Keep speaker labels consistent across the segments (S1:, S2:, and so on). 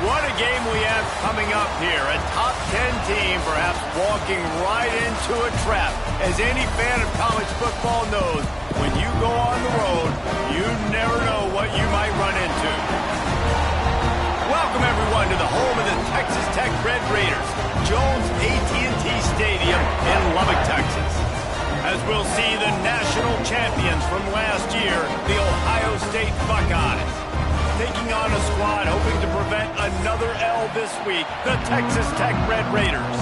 S1: What a game we have coming up here. A top 10 team perhaps walking right into a trap. As any fan of college football knows, when you go on the road, you never know what you might run into. Welcome, everyone, to the home of the Texas Tech Red Raiders, Jones AT&T Stadium in Lubbock, Texas. As we'll see the national champions from last year, the Ohio State Buckeyes, taking on a squad hoping to prevent another L this week, the Texas Tech Red Raiders.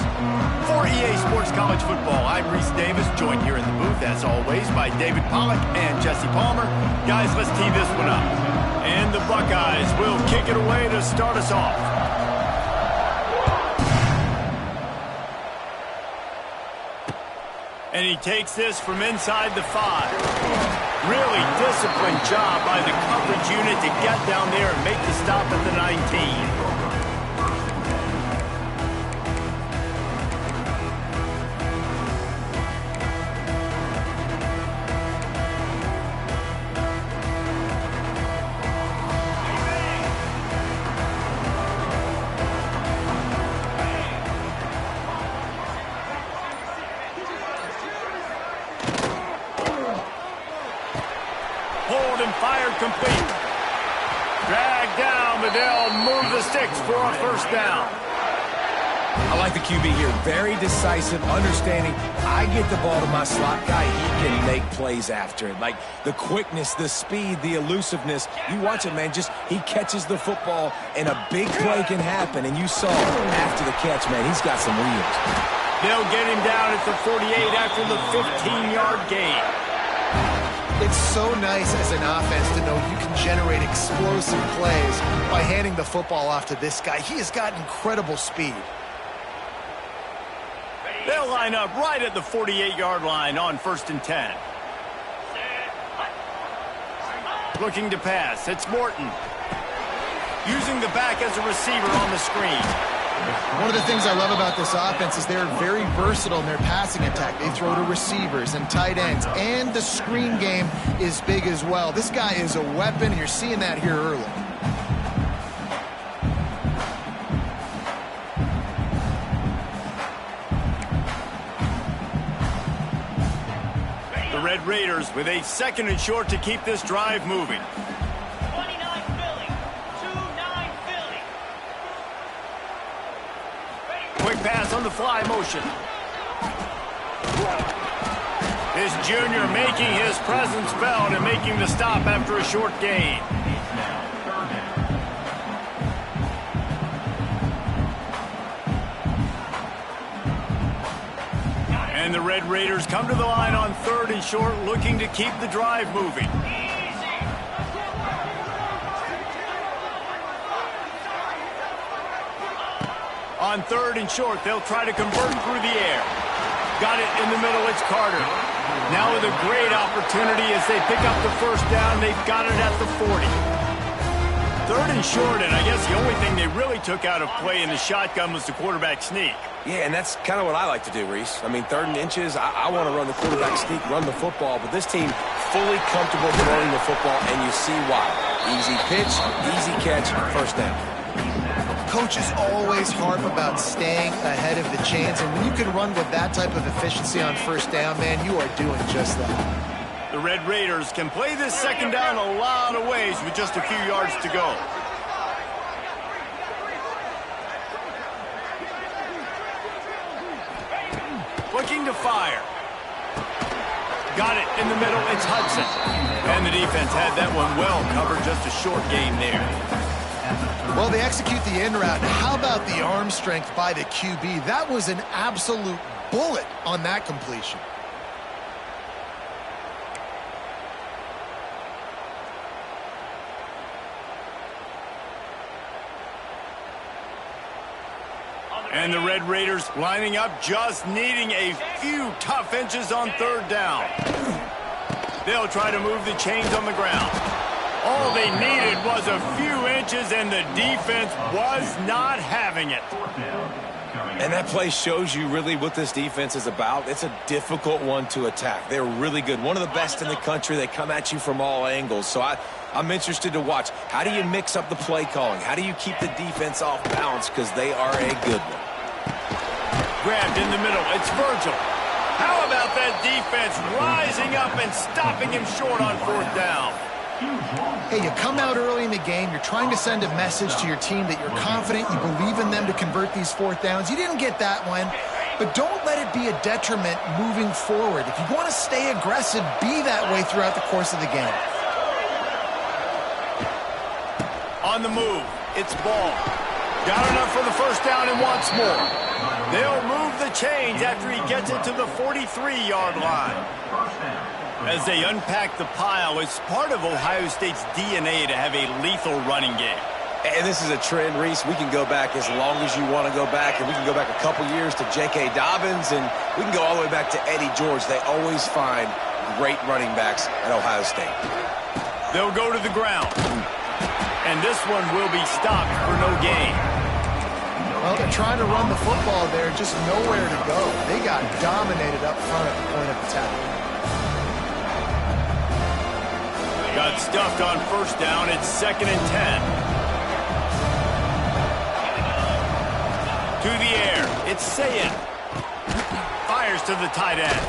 S1: For EA Sports College Football, I'm Reese Davis, joined here in the booth, as always, by David Pollack and Jesse Palmer. Guys, let's tee this one up. And the Buckeyes will kick it away to start us off. And he takes this from inside the 5. Really disciplined job by the coverage unit to get down there and make the stop at the 19. Fired complete. Dragged down, but they'll move the sticks for a first down.
S2: I like the QB here. Very decisive, understanding. I get the ball to my slot guy. He can make plays after it. Like the quickness, the speed, the elusiveness. You watch it, man. Just he catches the football, and a big play can happen. And you saw after the catch, man, he's got some wheels.
S1: They'll get him down at the 48 after the 15-yard gain.
S3: It's so nice as an offense to know you can generate explosive plays by handing the football off to this guy. He has got incredible speed.
S1: They'll line up right at the 48-yard line on 1st and 10. Looking to pass. It's Morton. Using the back as a receiver on the screen.
S3: One of the things I love about this offense is they're very versatile in their passing attack. They throw to receivers and tight ends, and the screen game is big as well. This guy is a weapon, and you're seeing that here early.
S1: The Red Raiders with a 2nd and short to keep this drive moving. Quick pass on the fly motion. This junior making his presence felt and making the stop after a short gain. And the Red Raiders come to the line on 3rd and short, looking to keep the drive moving. On 3rd and short, they'll try to convert through the air. Got it in the middle, it's Carter. Now with a great opportunity as they pick up the first down, they've got it at the 40. 3rd and short, and I guess the only thing they really took out of play in the shotgun was the quarterback sneak.
S2: Yeah, and that's kind of what I like to do, Reese. I mean, 3rd and inches, I want to run the quarterback sneak, run the football, but this team fully comfortable throwing the football, and you see why. Easy pitch, easy catch, first down.
S3: Coaches always harp about staying ahead of the chains, and when you can run with that type of efficiency on first down, man, you are doing just that.
S1: The Red Raiders can play this second down a lot of ways with just a few yards to go. Looking to fire. Got it in the middle, it's Hudson. And the defense had that one well covered, just a short gain there.
S3: Well, they execute the in route. How about the arm strength by the QB? That was an absolute bullet on that completion.
S1: And the Red Raiders lining up, just needing a few tough inches on 3rd down. They'll try to move the chains on the ground. All they needed was a few inches, and the defense was not having it.
S2: And that play shows you really what this defense is about. It's a difficult one to attack. They're really good. One of the best in the country. They come at you from all angles. So I'm interested to watch. How do you mix up the play calling? How do you keep the defense off balance? Because they are a good one.
S1: Grabbed in the middle. It's Virgil. How about that defense rising up and stopping him short on 4th down?
S3: Hey, you come out early in the game, you're trying to send a message to your team that you're confident, you believe in them to convert these 4th downs. You didn't get that one, but don't let it be a detriment moving forward. If you want to stay aggressive, be that way throughout the course of the game.
S1: On the move, it's Ball. Got enough for the first down and wants more. They'll move the chains after he gets it to the 43-yard line. As they unpack the pile, it's part of Ohio State's DNA to have a lethal running game.
S2: And this is a trend, Reese. We can go back as long as you want to go back, and we can go back a couple years to J.K. Dobbins, and we can go all the way back to Eddie George. They always find great running backs at Ohio State.
S1: They'll go to the ground. And this one will be stopped for no gain.
S3: Well, they're trying to run the football there, just nowhere to go. They got dominated up front at the point of attack.
S1: Got stuffed on first down. It's 2nd and 10. To the air. It's Sayin. Fires to the tight end.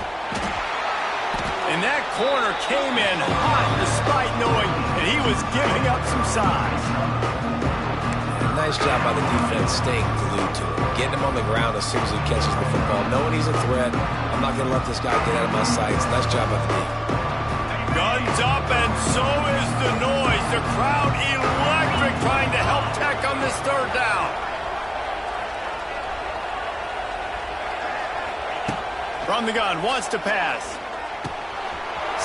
S1: And that corner came in hot despite knowing that he was giving up some size.
S2: Nice job by the defense staying glued to him. Getting him on the ground as soon as he catches the football. Knowing he's a threat. I'm not going to let this guy get out of my sights. Nice job by the defense.
S1: Guns up, and so is the noise. The crowd electric trying to help Tech on this 3rd down. From the gun, wants to pass.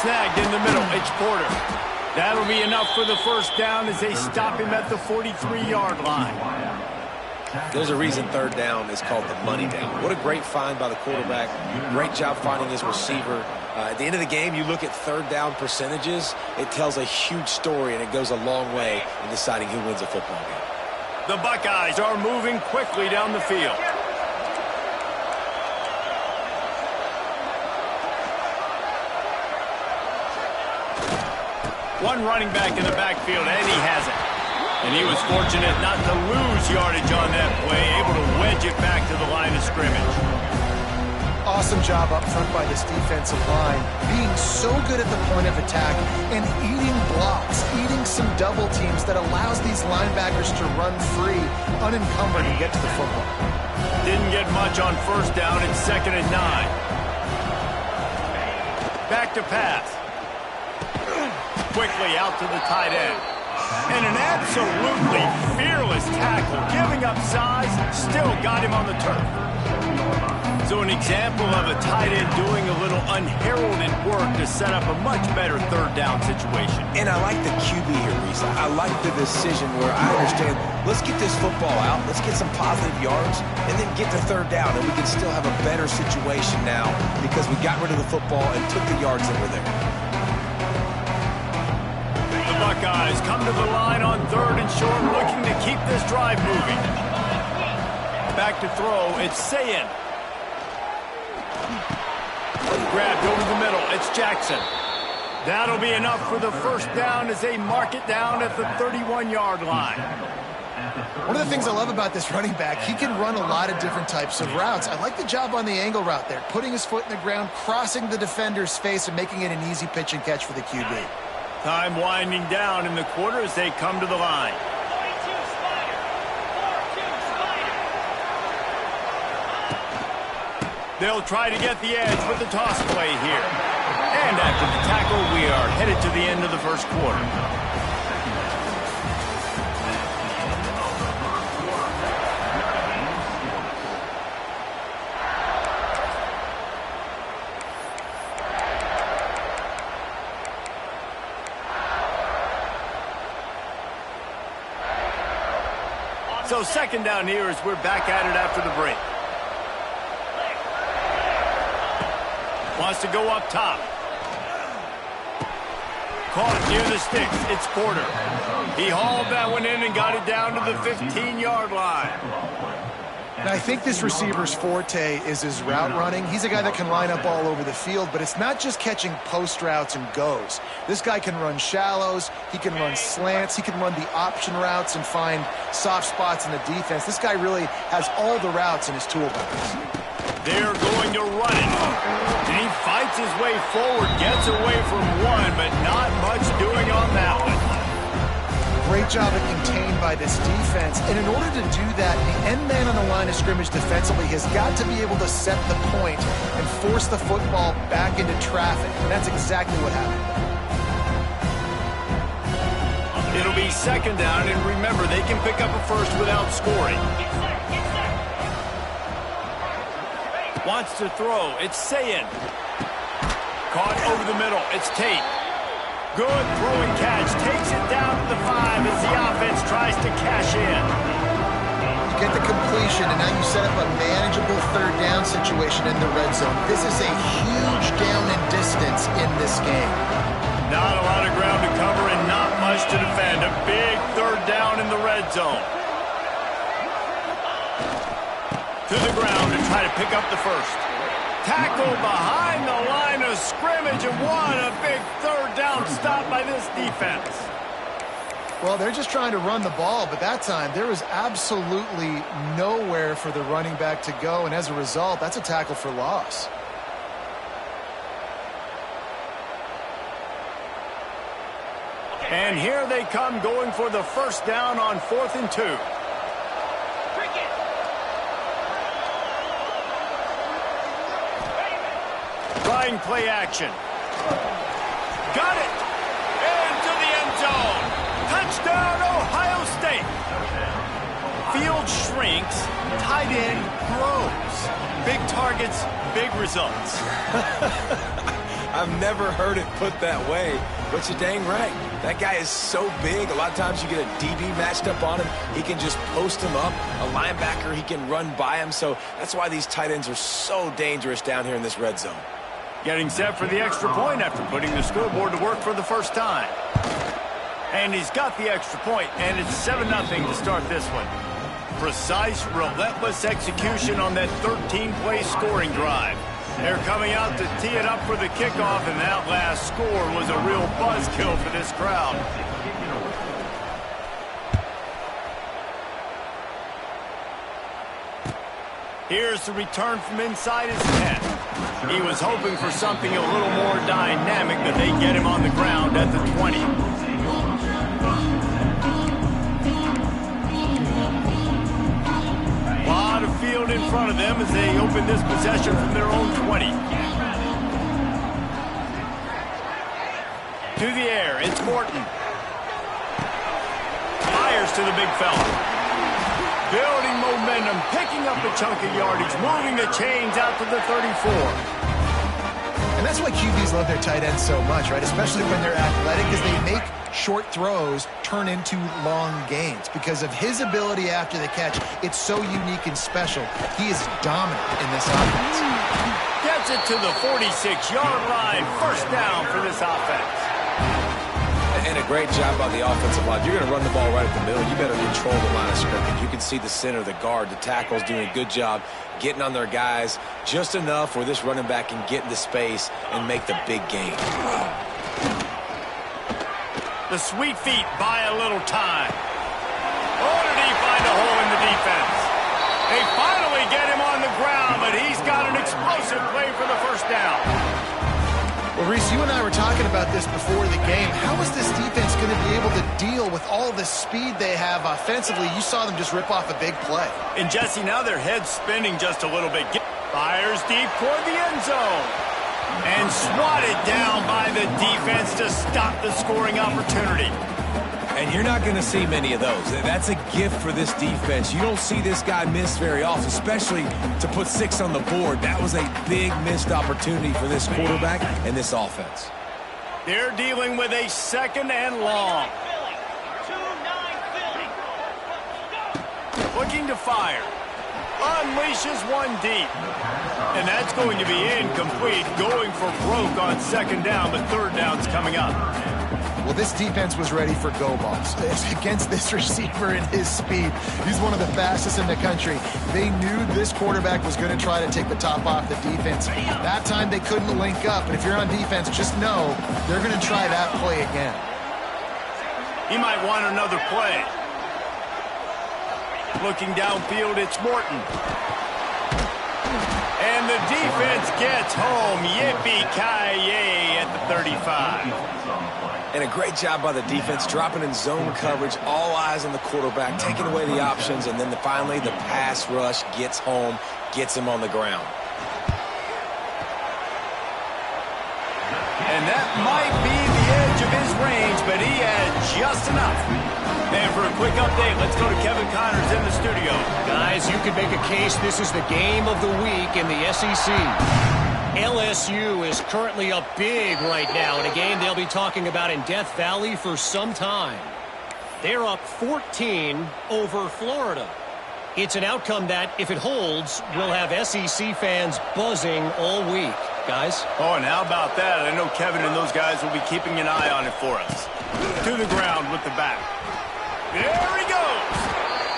S1: Snagged in the middle, it's Porter. That'll be enough for the first down as they stop him at the 43-yard line.
S2: There's a reason 3rd down is called the money down. What a great find by the quarterback. Great job finding his receiver. At the end of the game, you look at 3rd down percentages. It tells a huge story, and it goes a long way in deciding who wins a football game.
S1: The Buckeyes are moving quickly down the field. One running back in the backfield, and he has it. And he was fortunate not to lose yardage on that play, able to wedge it back to the line of scrimmage.
S3: Awesome job up front by this defensive line, being so good at the point of attack and eating blocks, eating some double teams that allows these linebackers to run free, unencumbered, and get to the football.
S1: Didn't get much on first down. It's 2nd and 9. Back to pass. Quickly out to the tight end. And an absolutely fearless tackle, giving up size, still got him on the turf. So an example of a tight end doing a little unheralded work to set up a much better third down situation.
S2: And I like the QB here, Reese. I like the decision where I understand, let's get this football out, let's get some positive yards, and then get to third down, and we can still have a better situation now because we got rid of the football and took the yards that were there.
S1: The Buckeyes come to the line on 3rd and short, looking to keep this drive moving. Back to throw, it's Sayin. Grabbed over the middle, it's Jackson. That'll be enough for the first down as they mark it down at the 31-yard line.
S3: One of the things I love about this running back, he can run a lot of different types of routes. I like the job on the angle route there, putting his foot in the ground, crossing the defender's face, and making it an easy pitch and catch for the QB.
S1: Time winding down in the quarter as they come to the line. They'll try to get the edge with the toss play here. And after the tackle, we are headed to the end of the first quarter. So second down here as we're back at it after the break. Wants to go up top. Caught near the sticks. It's Porter. He hauled that one in and got it down to the 15-yard line.
S3: And I think this receiver's forte is his route running. He's a guy that can line up all over the field, but it's not just catching post routes and goes. This guy can run shallows, he can run slants, he can run the option routes and find soft spots in the defense. This guy really has all the routes in his toolbox.
S1: They're going to run it. And he fights his way forward, gets away from one, but not much doing on that one.
S3: Great job at contained by this defense. And in order to do that, the end man on the line of scrimmage defensively has got to be able to set the point and force the football back into traffic. And that's exactly what happened.
S1: It'll be second down, and remember, they can pick up a first without scoring. Wants to throw. It's Sayin. Caught over the middle. It's Tate. Good throw and catch. Takes it down to the 5 as the offense tries to cash in.
S3: You get the completion, and now you set up a manageable third down situation in the red zone. This is a huge down in distance in this game.
S1: Not a lot of ground to cover and not much to defend. A big third down in the red zone. To the ground to try to pick up the first. Tackle behind the line of scrimmage, and what a big third down stop by this defense.
S3: Well, they're just trying to run the ball, but that time there was absolutely nowhere for the running back to go, and as a result, that's a tackle for loss.
S1: And here they come going for the first down on 4th and 2. Trying play action. Got it. Into the end zone. Touchdown, Ohio State. Field shrinks. Tight end grows. Big targets, big results.
S2: I've never heard it put that way, but you're dang right. That guy is so big. A lot of times you get a DB matched up on him. He can just post him up. A linebacker, he can run by him. So that's why these tight ends are so dangerous down here in this red zone.
S1: Getting set for the extra point after putting the scoreboard to work for the first time. And he's got the extra point, and it's 7-0 to start this one. Precise, relentless execution on that 13-play scoring drive. They're coming out to tee it up for the kickoff, and that last score was a real buzzkill for this crowd. Here's the return from inside his 10. He was hoping for something a little more dynamic, but they get him on the ground at the 20. A lot of field in front of them as they open this possession from their own 20. To the air, it's Morton. Fires to the big fella. Building momentum momentum, picking up a chunk of yardage, moving the chains out to the 34.
S3: And that's why QBs love their tight ends so much, right? Especially when they're athletic, because they make short throws turn into long gains. Because of his ability after the catch, it's so unique and special. He is dominant in this offense.
S1: Gets it to the 46-yard line. First down for this offense.
S2: And a great job by the offensive line. You're going to run the ball right at the middle. You better control the line of scrimmage. You can see the center, the guard, the tackles doing a good job getting on their guys just enough where this running back can get into space and make the big game.
S1: The sweet feet buy a little time. Oh, did he find a hole in the defense? They finally get him on the ground, but he's got an explosive play for the first down.
S3: Well, Reese, you and I were talking about this before the game. How is this defense going to be able to deal with all the speed they have offensively? You saw them just rip off a big play.
S1: And, Jesse, now their head's spinning just a little bit. Fires deep toward the end zone. And swatted down by the defense to stop the scoring opportunity.
S2: And you're not going to see many of those. That's a gift for this defense. You don't see this guy miss very often, especially to put 6 on the board. That was a big missed opportunity for this quarterback and this offense.
S1: They're dealing with a second and long. Looking to fire. Unleashes one deep. And that's going to be incomplete. Going for broke on second down, but third down's coming up.
S3: Well, this defense was ready for go balls against this receiver and his speed. He's one of the fastest in the country. They knew this quarterback was going to try to take the top off the defense. That time they couldn't link up, but if you're on defense, just know they're going to try that play again.
S1: He might want another play. Looking downfield, it's Morton. And the defense gets home. Yippee-ki-yay at the 35.
S2: And a great job by the defense, dropping in zone coverage, all eyes on the quarterback, taking away the options, and then finally the pass rush gets home, gets him on the ground.
S1: And that might be the edge of his range, but he had just enough. And for a quick update, let's go to Kevin Connors in the studio.
S4: Guys, you could make a case this is the game of the week in the SEC. LSU is currently up big right now in a game they'll be talking about in Death Valley for some time. They're up 14 over Florida. It's an outcome that, if it holds, will have SEC fans buzzing all week. Guys?
S1: Oh, and how about that? I know Kevin and those guys will be keeping an eye on it for us. To the ground with the back. There he goes.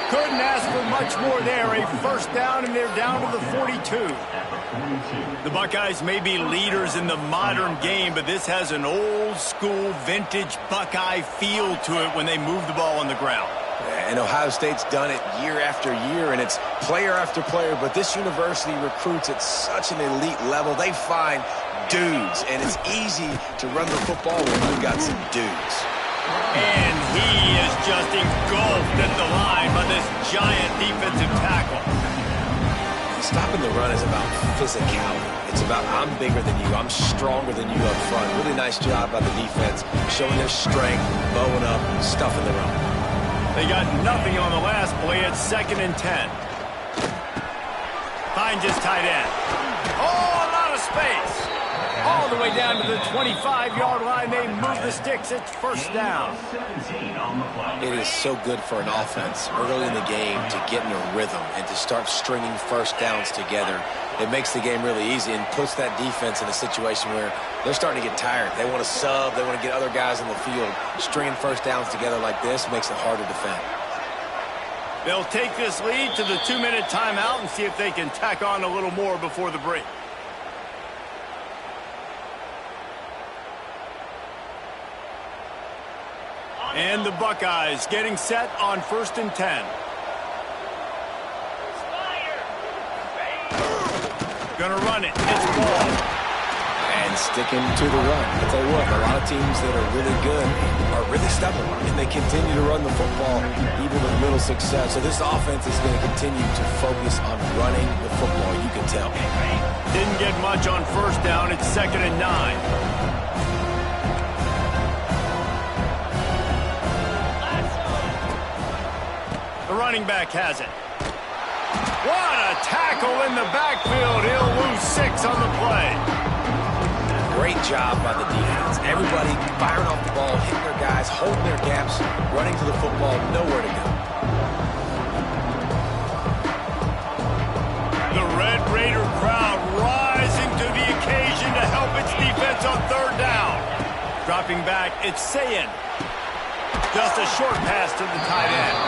S1: Couldn't ask for much more there. A first down, and they're down to the 42. The Buckeyes may be leaders in the modern game, but this has an old-school, vintage Buckeye feel to it when they move the ball on the ground.
S2: And Ohio State's done it year after year, and it's player after player, but this university recruits at such an elite level. They find dudes, and it's easy to run the football when you've got some dudes.
S1: And he is just engulfed at the line by this giant defensive tackle.
S2: Stopping the run is about physicality. It's about I'm bigger than you. I'm stronger than you up front. Really nice job by the defense, showing their strength, bowing up, stuffing the run.
S1: They got nothing on the last play. It's 2nd and 10. Finds his tight end. Oh, a lot of space. All the way down to the 25-yard line. They move the sticks. It's first down.
S2: It is so good for an offense early in the game to get in a rhythm and to start stringing first downs together. It makes the game really easy and puts that defense in a situation where they're starting to get tired. They want to sub. They want to get other guys on the field. Stringing first downs together like this makes it hard to defend.
S1: They'll take this lead to the 2-minute timeout and see if they can tack on a little more before the break. And the Buckeyes getting set on 1st and 10. Gonna run it. It's ball.
S2: And sticking to the run. I'll tell you what, a lot of teams that are really good are really stubborn, and they continue to run the football even with little success. So this offense is going to continue to focus on running the football, you can tell.
S1: Didn't get much on first down. It's 2nd and 9. The running back has it. What a tackle in the backfield. He'll lose 6 on the play.
S2: Great job by the defense. Everybody firing off the ball, hitting their guys, holding their gaps, running to the football, nowhere to go.
S1: The Red Raider crowd rising to the occasion to help its defense on 3rd down. Dropping back, it's Sayin. Just a short pass to the tight end.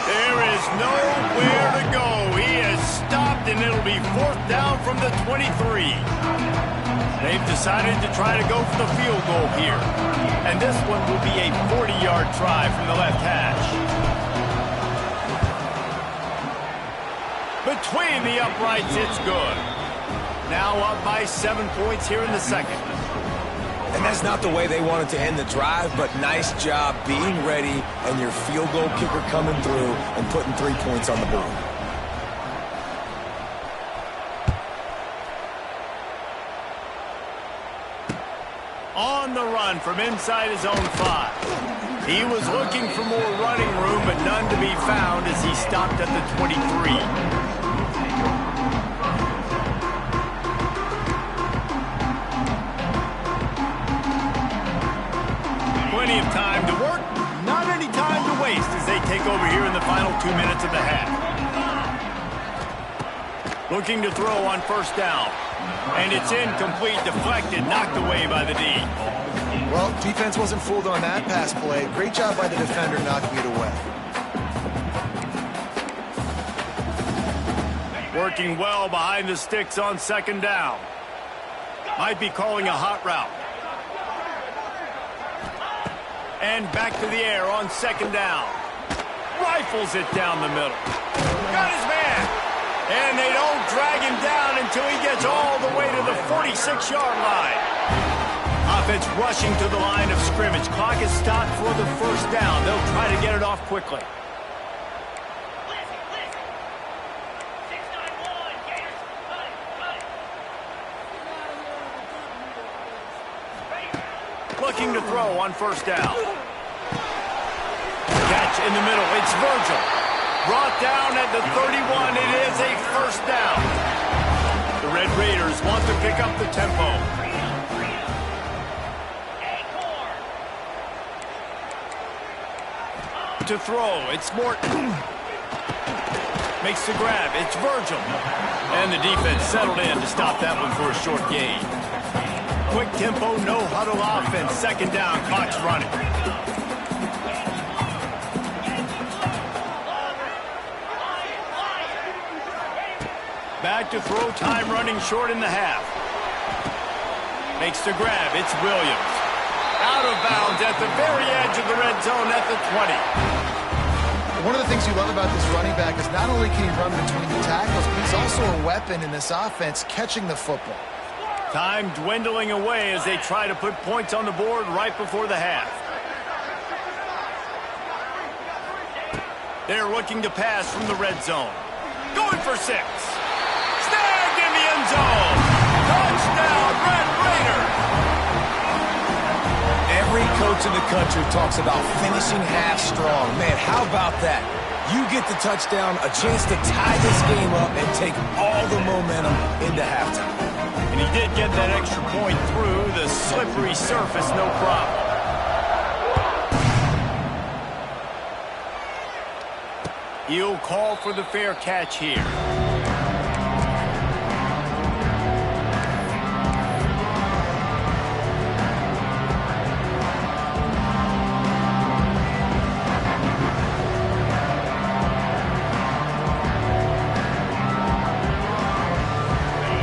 S1: There is nowhere to go. He is stopped, and it'll be 4th down from the 23. They've decided to try to go for the field goal here. And this one will be a 40-yard try from the left hash. Between the uprights, it's good. Now up by 7 points here in the second.
S2: And that's not the way they wanted to end the drive, but nice job being ready and your field goal kicker coming through and putting 3 points on the board.
S1: On the run from inside his own 5. He was looking for more running room, but none to be found as he stopped at the 23. Plenty of time to work, not any time to waste as they take over here in the final 2 minutes of the half. Looking to throw on 1st down. And it's incomplete, deflected, knocked away by the D.
S3: Well, defense wasn't fooled on that pass play. Great job by the defender knocking it away.
S1: Working well behind the sticks on 2nd down. Might be calling a hot route. And back to the air on 2nd down. Rifles it down the middle. Got his man. And they don't drag him down until he gets all the way to the 46-yard line. Offense rushing to the line of scrimmage. Clock is stopped for the 1st down. They'll try to get it off quickly. Looking to throw on 1st down. Catch in the middle. It's Virgil. Brought down at the 31. It is a 1st down. The Red Raiders want to pick up the tempo. To throw, it's Morton. Makes the grab, it's Virgil. And the defense settled in to stop that one for a short gain. Quick tempo, no huddle offense. 2nd down, clock's running. Back to throw, time running short in the half. Makes the grab, it's Williams. Out of bounds at the very edge of the red zone at the 20.
S3: One of the things you love about this running back is not only can he run between the tackles, but he's also a weapon in this offense, catching the football.
S1: Time dwindling away as they try to put points on the board right before the half. They're looking to pass from the red zone. Going for 6. Snagged in the end zone. Touchdown, Red Raiders.
S2: Every coach in the country talks about finishing half strong. Man, how about that? You get the touchdown, a chance to tie this game up and take all the momentum into halftime.
S1: And he did get that extra point through the slippery surface, no problem. He'll call for the fair catch here.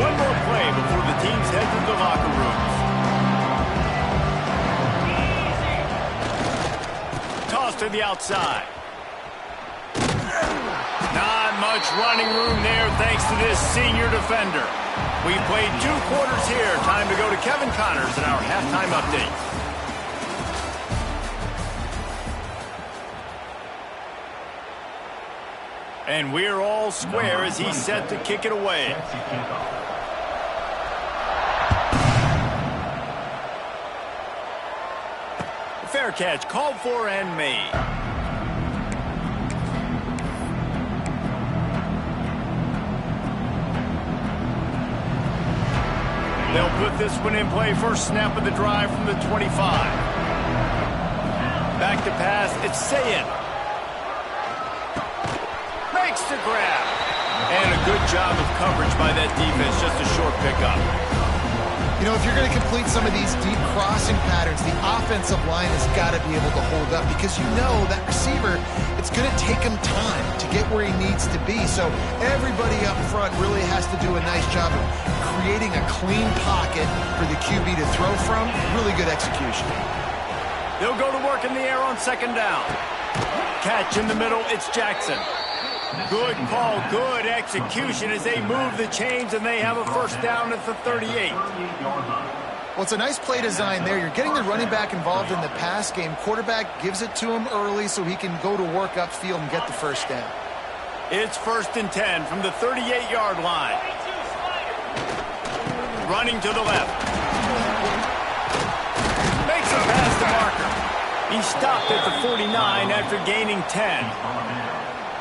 S1: One more play before the teams head to the locker rooms. Toss to the outside. Not much running room there thanks to this senior defender. We played 2 quarters here. Time to go to Kevin Connors in our halftime update. And we're all square as he's set to kick it away. Fair catch called for and made. put this one in play. First snap of the drive from the 25. Back to pass. It's Sayin. Makes the grab. And a good job of coverage by that defense. Just a short pickup.
S3: You know, if you're going to complete some of these deep crossing patterns, the offensive line has got to be able to hold up because you know that receiver, it's going to take him time to get where he needs to be. So everybody up front really has to do a nice job of creating a clean pocket for the QB to throw from. Really good execution.
S1: They'll go to work in the air on second down. Catch in the middle, it's Jackson. Good call, good execution as they move the chains and they have a first down at the 38.
S3: Well, it's a nice play design there. You're getting the running back involved in the pass game. Quarterback gives it to him early so he can go to work upfield and get the first down.
S1: It's 1st and 10 from the 38-yard line. Running to the left. Makes a pass to Marker. He stopped at the 49 after gaining 10.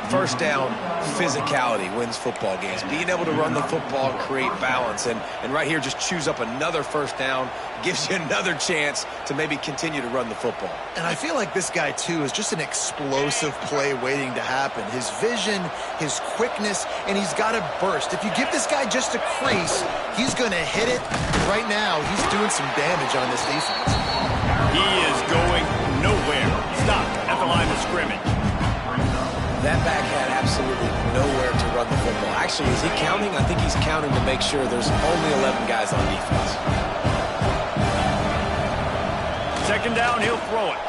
S2: First down, physicality wins football games. Being able to run the football, create balance, and right here just choose up another first down, gives you another chance to maybe continue to run the football.
S3: And I feel like this guy, too, is just an explosive play waiting to happen. His vision, his quickness, and he's got a burst. If you give this guy just a crease, he's going to hit it. Right now, he's doing some damage on this defense.
S1: He is going nowhere. Stop at the line of scrimmage.
S2: That back had absolutely nowhere to run the football. Actually, is he counting? I think he's counting to make sure there's only 11 guys on defense.
S1: Second down, he'll throw it.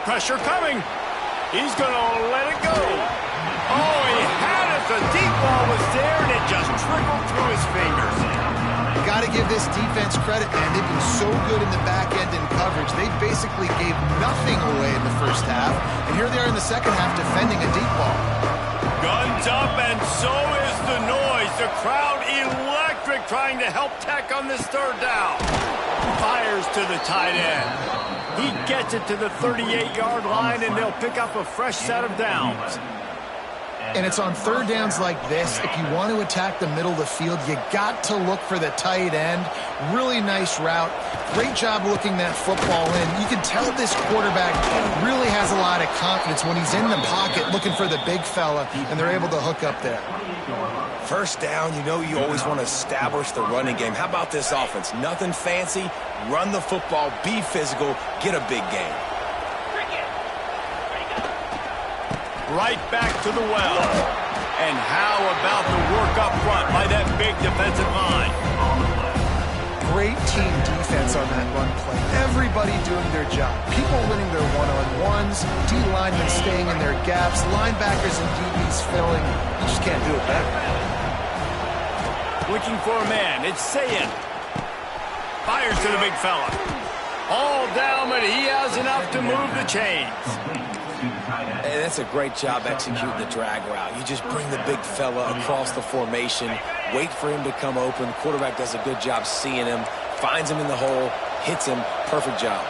S1: Pressure coming. He's going to let it go. Oh, he had it. The deep ball was there, and it just trickled through his fingers.
S3: Got to give this defense credit, man. They've been so good in the back end in coverage. They basically gave nothing away in the first half, and here they are in the second half defending a deep ball.
S1: Guns up, and so is the noise. The crowd electric trying to help Tech on this third down. Fires to the tight end. He gets it to the 38-yard line, and they'll pick up a fresh set of downs.
S3: And it's on third downs like this. If you want to attack the middle of the field, you got to look for the tight end. Really nice route. Great job looking that football in. You can tell this quarterback really has a lot of confidence when he's in the pocket looking for the big fella, and they're able to hook up there.
S2: First down, you know you always want to establish the running game. How about this offense? Nothing fancy. Run the football, be physical, get a big game.
S1: Right back to the well. And how about the work up front by that big defensive line?
S3: Great team defense on that run play. Everybody doing their job. People winning their one-on-ones, D-linemen staying in their gaps, linebackers and DBs filling. You just can't do it better.
S1: Looking for a man. It's Sayin. Fires to the big fella. All down, but he has enough to move the chains.
S2: And that's a great job executing the drag route. You just bring the big fella across the formation, wait for him to come open. Quarterback does a good job seeing him, finds him in the hole, hits him. Perfect job.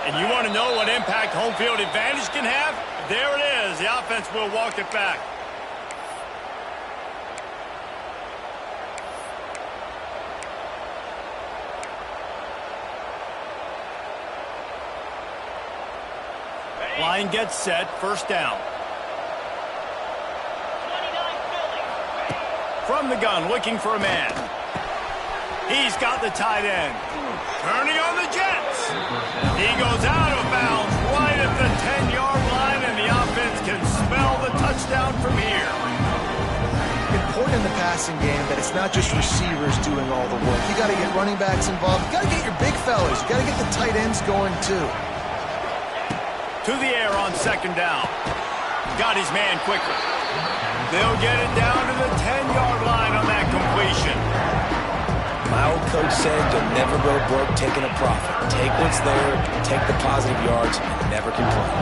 S1: And you want to know what impact home field advantage can have? There it is. The offense will walk it back. Line gets set, first down. From the gun, looking for a man. He's got the tight end. Turning on the Jets. He goes out of bounds right at the 10-yard line, and the offense can smell the touchdown from here.
S3: Important in the passing game that it's not just receivers doing all the work. You got to get running backs involved. You got to get your big fellas. You got to get the tight ends going too.
S1: To the air on second down. Got his man quickly. They'll get it down to the 10-yard line on that completion.
S2: My old coach said you'll never go broke taking a profit. Take what's there, take the positive yards, and never complain.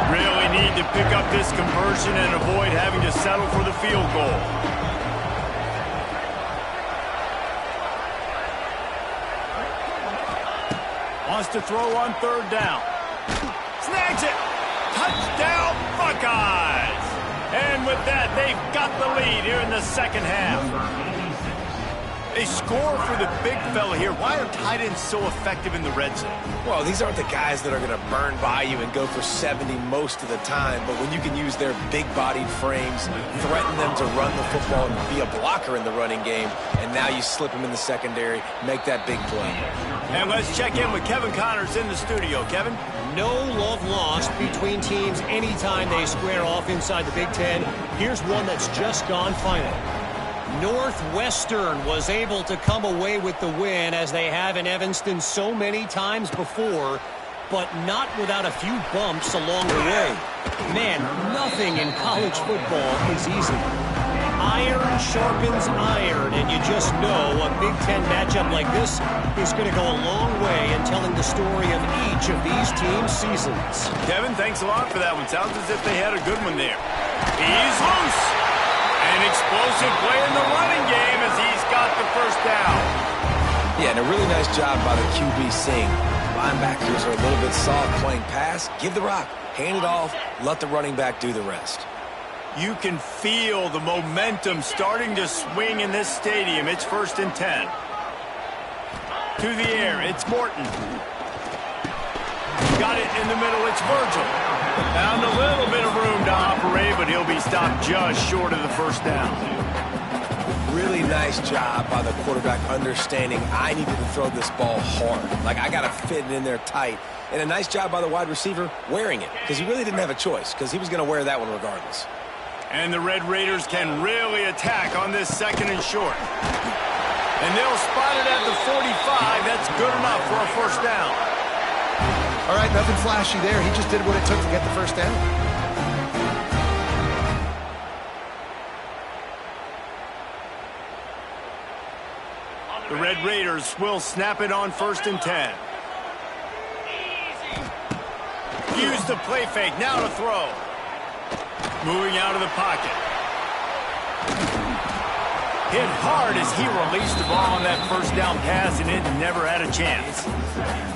S1: Really need to pick up this conversion and avoid having to settle for the field goal. Wants to throw on third down. Snags it. Touchdown, Buckeyes. And with that, they've got the lead here in the second half. They score for the big fella here. Why are tight ends so effective in the red zone?
S2: Well, these aren't the guys that are going to burn by you and go for 70 most of the time, but when you can use their big-bodied frames, threaten them to run the football and be a blocker in the running game, and now you slip them in the secondary, make that big play.
S1: And let's check in with Kevin Connors in the studio. Kevin?
S4: No love lost between teams anytime they square off inside the Big Ten. Here's one that's just gone final. Northwestern was able to come away with the win, as they have in Evanston so many times before, but not without a few bumps along the way. Man, nothing in college football is easy. Iron sharpens iron, and you just know a Big Ten matchup like this is going to go a long way in telling the story of each of these teams' seasons.
S1: Kevin, thanks a lot for that one. Sounds as if they had a good one there. He's loose. An explosive play in the running game as he's got the first down.
S2: Yeah, and a really nice job by the QB seeing linebackers are a little bit soft playing pass. Give the rock, hand it off, let the running back do the rest.
S1: You can feel the momentum starting to swing in this stadium. It's 1st and 10. To the air, it's Morton. Got it in the middle, it's Virgil. Found a little bit of room to operate, but he'll be stopped just short of the first down.
S2: Really nice job by the quarterback understanding I needed to throw this ball hard. Like, I got to fit it in there tight. And a nice job by the wide receiver wearing it, because he really didn't have a choice, because he was going to wear that one regardless.
S1: And the Red Raiders can really attack on this 2nd and short. And they'll spot it at the 45. That's good enough for a first down.
S3: All right, nothing flashy there. He just did what it took to get the first down.
S1: The Red Raiders will snap it on 1st and 10. Use the play fake. Now to throw. Moving out of the pocket. Hit hard as he released the ball on that first down pass, and it never had a chance.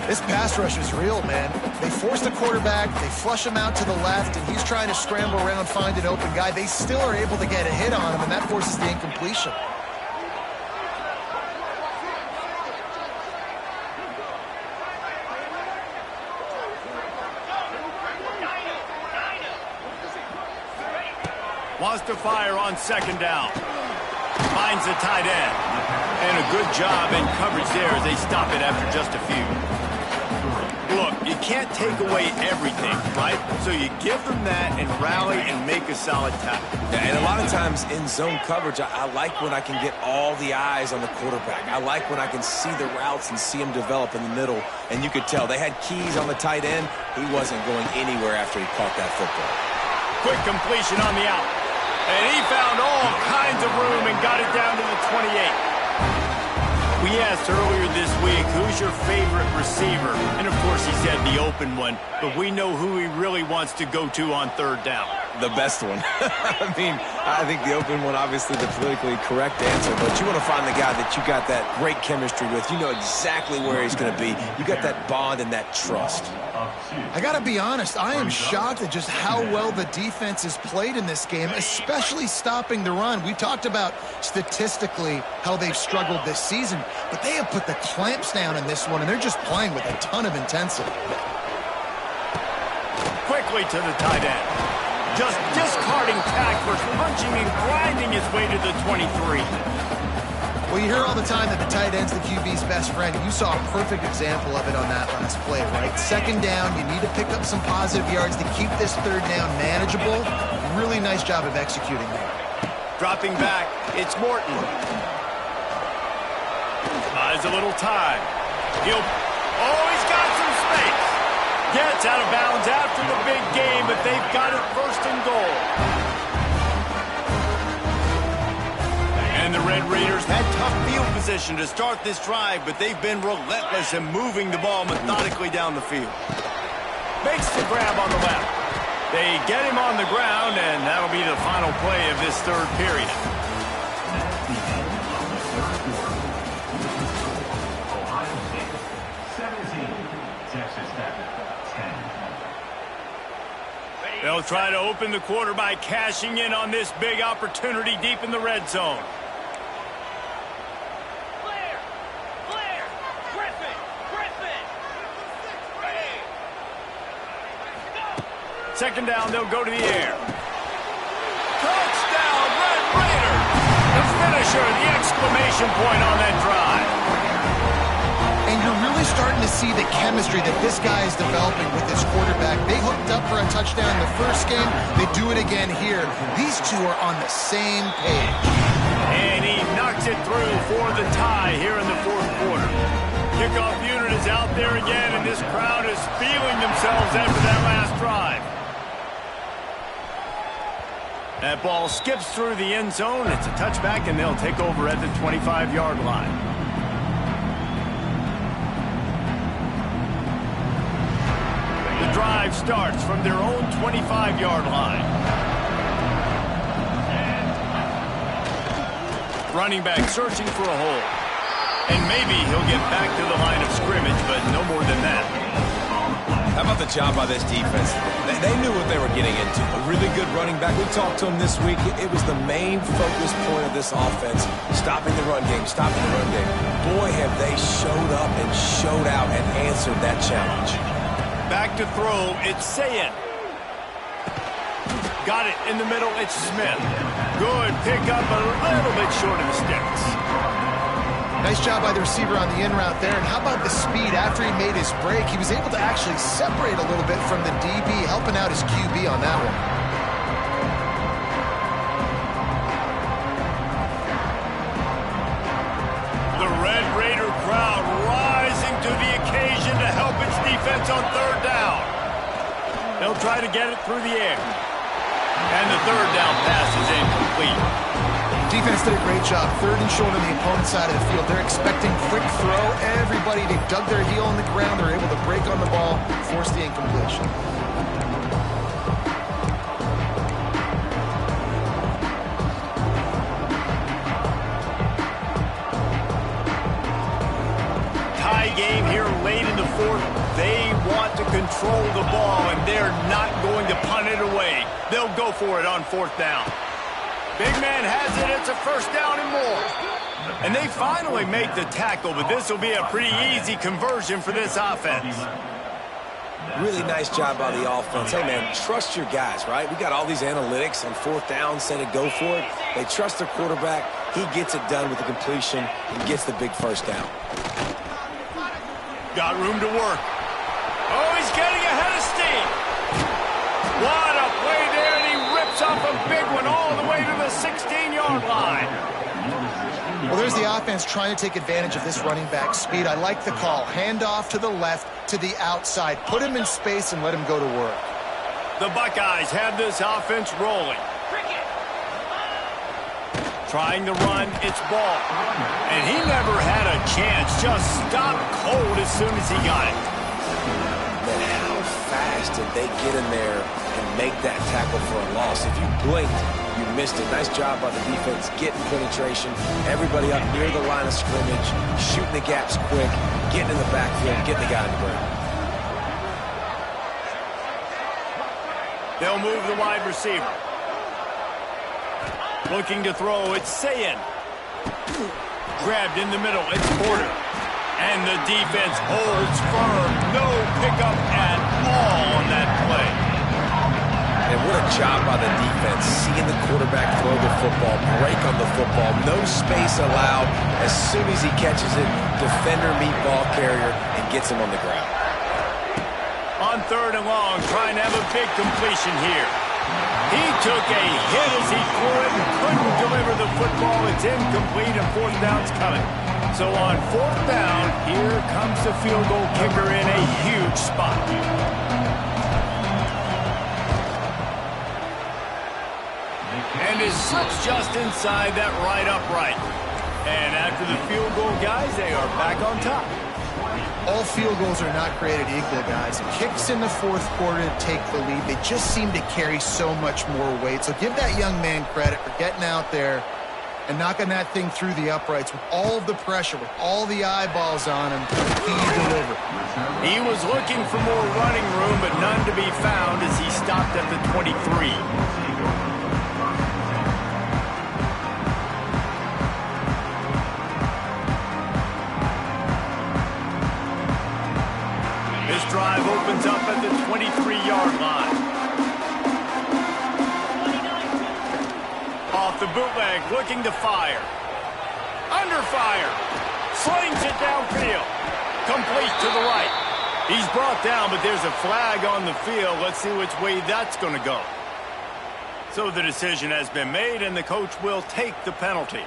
S3: This pass rush is real, man. They force the quarterback, they flush him out to the left, and he's trying to scramble around, find an open guy. They still are able to get a hit on him, and that forces the incompletion.
S1: Wants to fire on 2nd down. Finds the tight end. And a good job in coverage there as they stop it after just a few. Look, you can't take away everything, right? So you give them that and rally and make a solid tackle.
S2: Yeah, and a lot of times in zone coverage, I like when I can get all the eyes on the quarterback. I like when I can see the routes and see them develop in the middle. And you could tell they had keys on the tight end. He wasn't going anywhere after he caught that football.
S1: Quick completion on the out. And he found all kinds of room and got it down to the 28. We asked earlier this week, who's your favorite receiver? And, of course, he said the open one. But we know who he really wants to go to on 3rd down.
S2: The best one. I mean, I think the open one, obviously the politically correct answer, but you want to find the guy that you got that great chemistry with. You know exactly where he's going to be. You got that bond and that trust.
S3: I got to be honest, I am shocked at just how well the defense has played in this game, especially stopping the run. We talked about statistically how they've struggled this season, but they have put the clamps down in this one, and they're just playing with a ton of intensity.
S1: Quickly to the tight end. Just discarding tacklers, punching and grinding his way to the 23.
S3: Well, you hear all the time that the tight end's the QB's best friend. You saw a perfect example of it on that last play, right? 2nd down, you need to pick up some positive yards to keep this 3rd down manageable. Really nice job of executing there.
S1: Dropping back, it's Morton. Buys a little time. He's got some space. Gets out of bounds after the big game, but they've got it 1st and goal. And the Red Raiders had tough field position to start this drive, but they've been relentless in moving the ball methodically down the field. Makes the grab on the left. They get him on the ground, and that'll be the final play of this 3rd period. They'll try to open the quarter by cashing in on this big opportunity deep in the red zone. Second down, they'll go to the air. Touchdown, Red Raiders! The finisher, the exclamation point on that drive.
S3: And you're really starting to see the chemistry that this guy is developing with his quarterback. They hooked up for a touchdown in the first game. They do it again here. These two are on the same page.
S1: And he knocks it through for the tie here in the fourth quarter. Kickoff unit is out there again, and this crowd is feeling themselves after that last drive. That ball skips through the end zone. It's a touchback, and they'll take over at the 25-yard line. The drive starts from their own 25-yard line. Running back searching for a hole. And maybe he'll get back to the line of scrimmage, but no more than that.
S2: How about the job by this defense? They knew what they were getting into. A really good running back. We talked to him this week. It was the main focus point of this offense. Stopping the run game, stopping the run game. Boy, have they showed up and showed out and answered that challenge.
S1: Back to throw, it's Sayin. Got it in the middle, it's Smith. Good pickup, a little bit short of the sticks.
S3: Nice job by the receiver on the in route there. And how about the speed? After he made his break, he was able to actually separate a little bit from the DB, helping out his QB on that one.
S1: The Red Raider crowd rising to the occasion to help its defense on third down. They'll try to get it through the air. And the third down pass is incomplete.
S3: Defense did a great job. Third and short on the opponent's side of the field. They're expecting quick throw. Everybody, they dug their heel on the ground. They're able to break on the ball, force the incompletion.
S1: Tie game here late in the fourth. They want to control the ball, and they're not going to punt it away. They'll go for it on fourth down. Big man has it. It's a first down and more. And they finally make the tackle, but this will be a pretty easy conversion for this offense.
S2: Really nice job by the offense. Hey, man, trust your guys, right? We got all these analytics on fourth down, say to go for it. They trust their quarterback. He gets it done with the completion and gets the big first down.
S1: Got room to work. Oh, he's getting ahead of steam. What a play there, and he rips off a big one all the way to the 16-yard line.
S3: Well, there's the offense trying to take advantage of this running back speed. I like the call. Hand off to the left, to the outside. Put him in space and let him go to work.
S1: The Buckeyes have this offense rolling. Trying to run, it's ball. And he never had a chance. Just stopped cold as soon as he got it.
S2: Man, how fast did they get in there and make that tackle for a loss? If you blinked, you missed it. Nice job by the defense, getting penetration. Everybody up near the line of scrimmage, shooting the gaps quick, getting in the backfield, getting the guy on the ground.
S1: They'll move the wide receiver. Looking to throw, it's Sayin. Grabbed in the middle, it's Porter. And the defense holds firm. No pickup at all on that play.
S2: And what a job by the defense, seeing the quarterback throw the football, break on the football, no space allowed. As soon as he catches it, defender meet ball carrier and gets him on the ground.
S1: On third and long, trying to have a big completion here. He took a hit as he threw it and couldn't deliver the football. It's incomplete and fourth down's coming. So on fourth down, here comes the field goal kicker in a huge spot. And it slips just inside that right upright. And after the field goal, guys, they are back on top.
S3: All field goals are not created equal, guys. Kicks in the fourth quarter to take the lead. They just seem to carry so much more weight. So give that young man credit for getting out there and knocking that thing through the uprights with all of the pressure, with all the eyeballs on him, he delivered.
S1: He was looking for more running room, but none to be found as he stopped at the 23. This drive opens up at the 23-yard line. Off the bootleg, looking to fire. Under fire. Slings it downfield. Complete to the right. He's brought down, but there's a flag on the field. Let's see which way that's going to go. So the decision has been made, and the coach will take the penalty.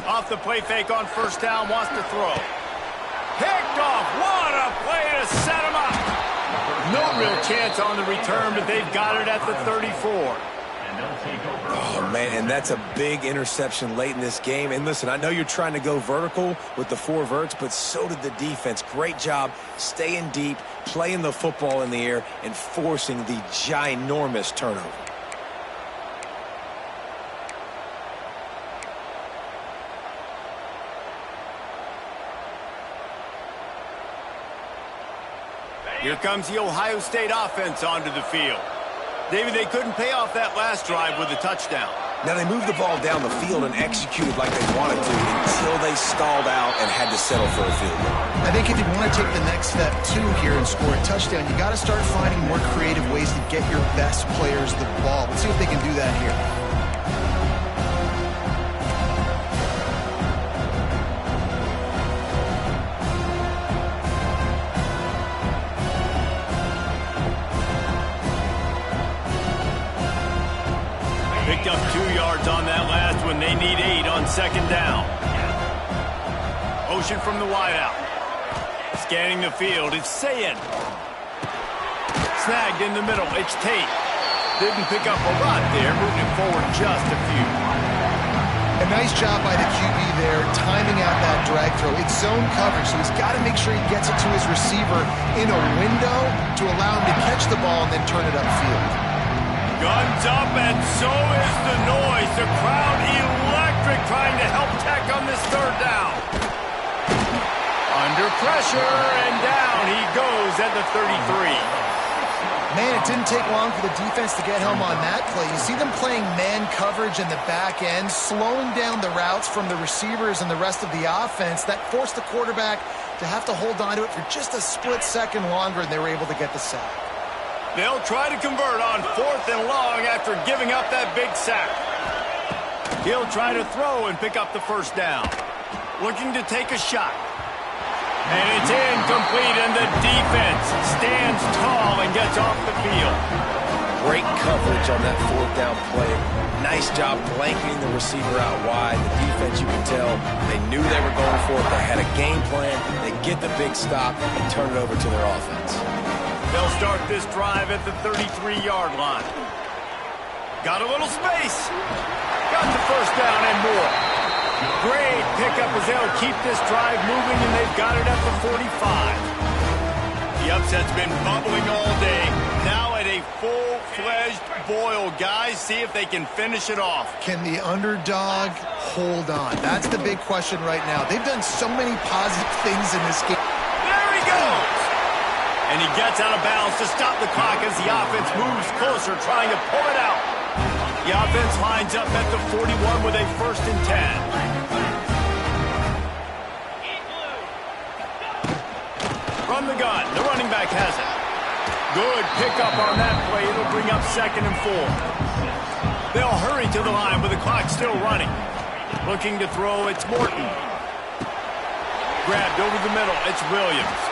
S1: Off the play fake on first down, wants to throw. Picked off. What a play to set him up. No real chance on the return, but they've got it at the 34.
S2: Oh, man, and that's a big interception late in this game. And listen, I know you're trying to go vertical with the 4 verts, but so did the defense. Great job staying deep, playing the football in the air, and forcing the ginormous turnover.
S1: Here comes the Ohio State offense onto the field. David, they couldn't pay off that last drive with a touchdown.
S2: Now, they moved the ball down the field and executed like they wanted to until they stalled out and had to settle for a field goal.
S3: I think if you want to take the next step, too, here and score a touchdown, you got to start finding more creative ways to get your best players the ball. Let's see if they can do that here.
S1: Picked up 2 yards on that last one. They need 8 on second down. Motion from the wideout. Scanning the field. It's Sayin. Snagged in the middle. It's Tate. Didn't pick up a lot there. Moving it forward just a few.
S3: A nice job by the QB there, timing out that drag throw. It's zone coverage, so he's got to make sure he gets it to his receiver in a window to allow him to catch the ball and then turn it upfield.
S1: Guns up, and so is the noise. The crowd electric, trying to help Tech on this third down. Under pressure, and down he goes at the 33.
S3: Man, it didn't take long for the defense to get home on that play. You see them playing man coverage in the back end, slowing down the routes from the receivers and the rest of the offense. That forced the quarterback to have to hold on to it for just a split second longer, and they were able to get the sack.
S1: They'll try to convert on 4th and long after giving up that big sack. He'll try to throw and pick up the first down. Looking to take a shot. And it's incomplete, and the defense stands tall and gets off the field.
S2: Great coverage on that 4th down play. Nice job blanketing the receiver out wide. The defense, you can tell, they knew they were going for it. They had a game plan. They get the big stop and turn it over to their offense.
S1: They'll start this drive at the 33-yard line. Got a little space. Got the first down and more. Great pickup as they'll keep this drive moving, and they've got it at the 45. The upset's been bubbling all day. Now at a full-fledged boil. Guys, see if they can finish it off.
S3: Can the underdog hold on? That's the big question right now. They've done so many positive things in this game.
S1: There he goes. And he gets out of bounds to stop the clock as the offense moves closer, trying to pull it out. The offense lines up at the 41 with a 1st and 10. From the gun, the running back has it. Good pickup on that play. It'll bring up 2nd and 4. They'll hurry to the line with the clock still running. Looking to throw, it's Morton. Grabbed over the middle, it's Williams.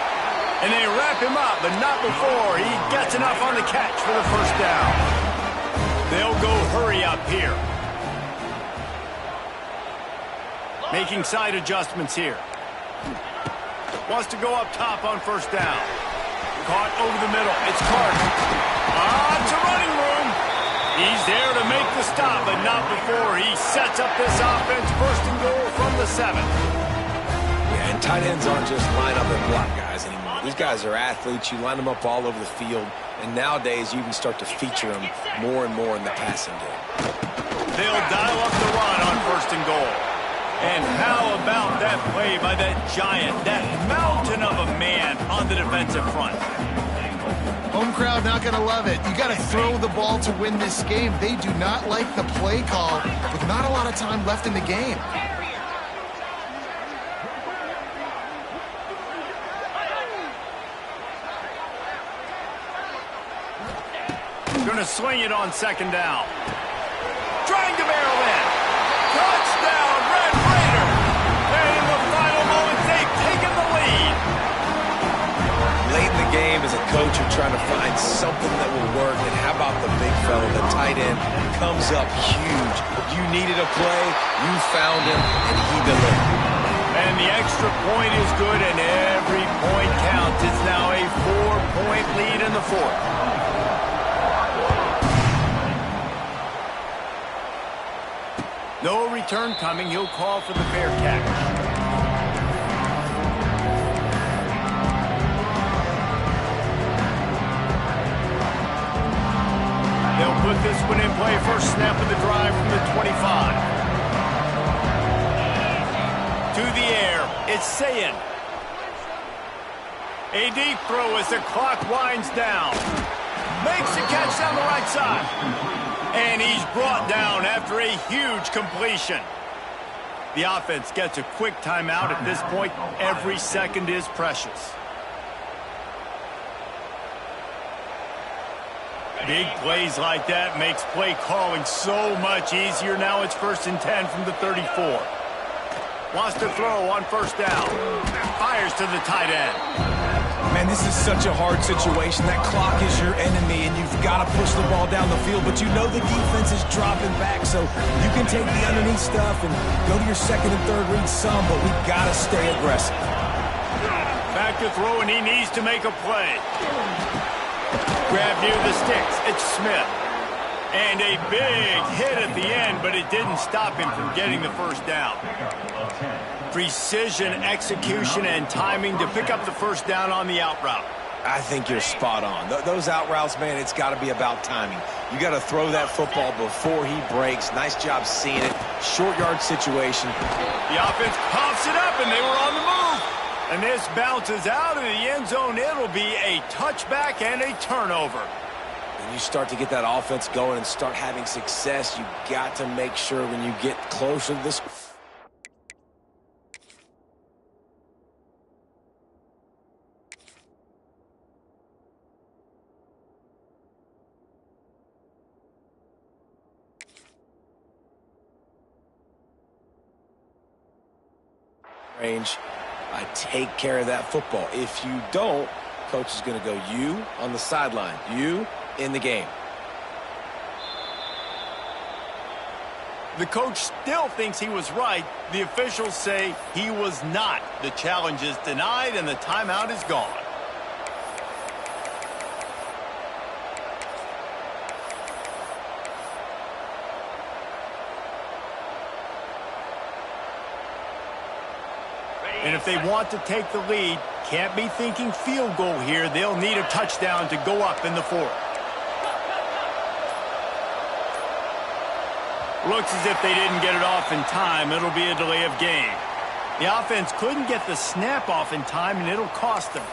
S1: And they wrap him up, but not before he gets enough on the catch for the first down. They'll go hurry up here. Making side adjustments here. Wants to go up top on first down. Caught over the middle. It's Carter. To running room. He's there to make the stop, but not before he sets up this offense. First and goal from the 7.
S2: Yeah, and tight ends aren't just line up and block guys anymore. These guys are athletes. You line them up all over the field, and nowadays you can start to feature them more and more in the passing game.
S1: They'll dial up the run on first and goal. And how about that play by that giant, that mountain of a man on the defensive front?
S3: Home crowd not going to love it. You got to throw the ball to win this game. They do not like the play call with not a lot of time left in the game.
S1: Going to swing it on second down. Trying to barrel in. Touchdown, Red Raiders! And in the final moments, they've taken the lead.
S2: Late in the game, as a coach, you're trying to find something that will work. And how about the big fella, the tight end, comes up huge. You needed a play, you found him, and he delivered.
S1: And the extra point is good, and every point counts. It's now a 4-point lead in the fourth. No return coming. He'll call for the fair catch. They'll put this one in play. First snap of the drive from the 25. To the air. It's Sayin. A deep throw as the clock winds down. Makes the catch down the right side. And he's brought down after a huge completion. The offense gets a quick timeout at this point. Every second is precious. Big plays like that makes play calling so much easier. Now it's 1st and 10 from the 34. Wants to throw on first down. Fires to the tight end.
S2: Man, this is such a hard situation. That clock is your enemy, and you've got to push the ball down the field. But you know the defense is dropping back, so you can take the underneath stuff and go to your second and third read some, but we've got to stay aggressive.
S1: Back to throw, and he needs to make a play. Grab near the sticks. It's Smith. And a big hit at the end, but it didn't stop him from getting the first down. Precision, execution, and timing to pick up the first down on the out route.
S2: I think you're spot on. Those out routes, man, it's got to be about timing. You got to throw that football before he breaks. Nice job seeing it. Short yard situation.
S1: The offense pops it up, and they were on the move. And this bounces out of the end zone. It'll be a touchback and a turnover.
S2: When you start to get that offense going and start having success, you got to make sure when you get closer to this range, take care of that football. If you don't, coach is going to go you on the sideline, you in the game.
S1: The coach still thinks he was right. The officials say he was not. The challenge is denied, and the timeout is gone. And if they want to take the lead, can't be thinking field goal here. They'll need a touchdown to go up in the fourth. Looks as if they didn't get it off in time. It'll be a delay of game. The offense couldn't get the snap off in time, and it'll cost them.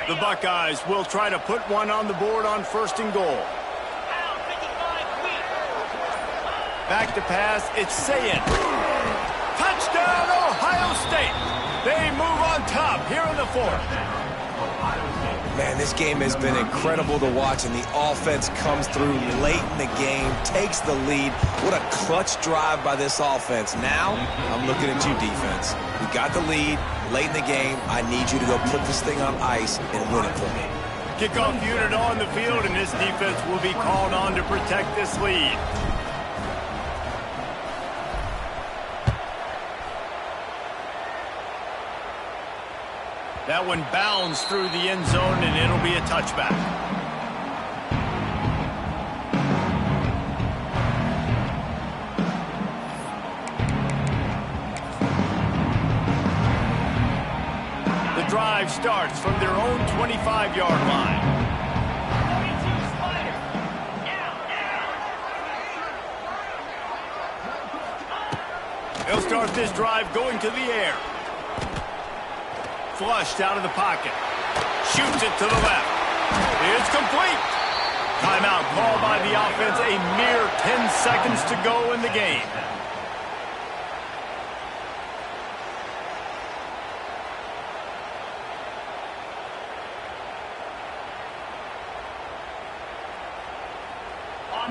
S1: The Buckeyes will try to put one on the board on first and goal. Back to pass, it's Sayin. Touchdown, Ohio State. They move on top here in the fourth.
S2: Man, this game has been incredible to watch, and the offense comes through late in the game, takes the lead. What a clutch drive by this offense. Now, I'm looking at you, defense. We got the lead late in the game. I need you to go put this thing on ice and win it for me.
S1: Kickoff unit on the field, and this defense will be called on to protect this lead. That one bounds through the end zone, and it'll be a touchback. The drive starts from their own 25-yard line. They'll start this drive going to the air. Flushed out of the pocket. Shoots it to the left. It's complete. Timeout called by the offense. A mere 10 seconds to go in the game.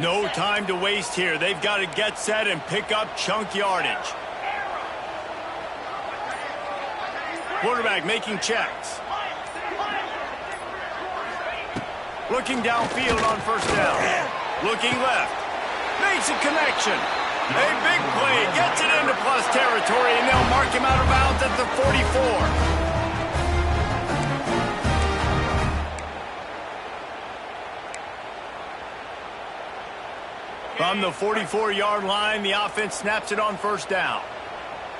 S1: No time to waste here. They've got to get set and pick up chunk yardage. Quarterback making checks. Looking downfield on first down. Looking left. Makes a connection. A big play. Gets it into plus territory, and they'll mark him out of bounds at the 44. From the 44-yard line, the offense snaps it on first down.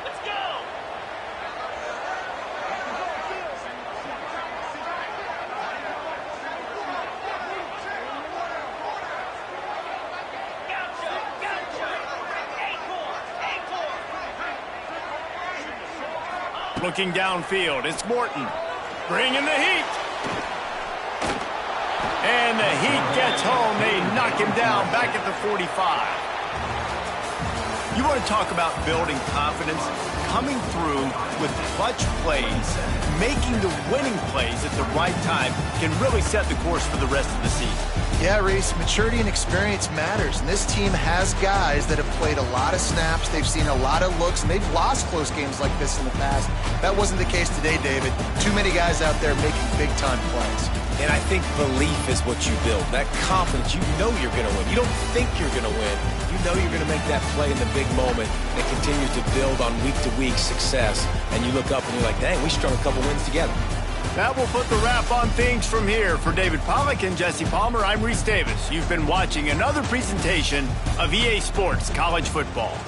S5: Let's go!
S1: Looking downfield, it's Morton. Bringing the heat. And the heat gets home. They knock him down back at the 45. You want to talk about building confidence? Coming through with clutch plays, making the winning plays at the right time can really set the course for the rest of the season.
S3: Yeah, Reese, maturity and experience matters, and this team has guys that have played a lot of snaps, they've seen a lot of looks, and they've lost close games like this in the past. That wasn't the case today, David. Too many guys out there making big-time plays.
S2: And I think belief is what you build. That confidence, you know you're going to win. You don't think you're going to win. You know you're going to make that play in the big moment that continues to build on week-to-week success. And you look up and you're like, dang, we strung a couple wins together.
S1: That will put the wrap on things from here. For David Pollack and Jesse Palmer, I'm Reese Davis. You've been watching another presentation of EA Sports College Football.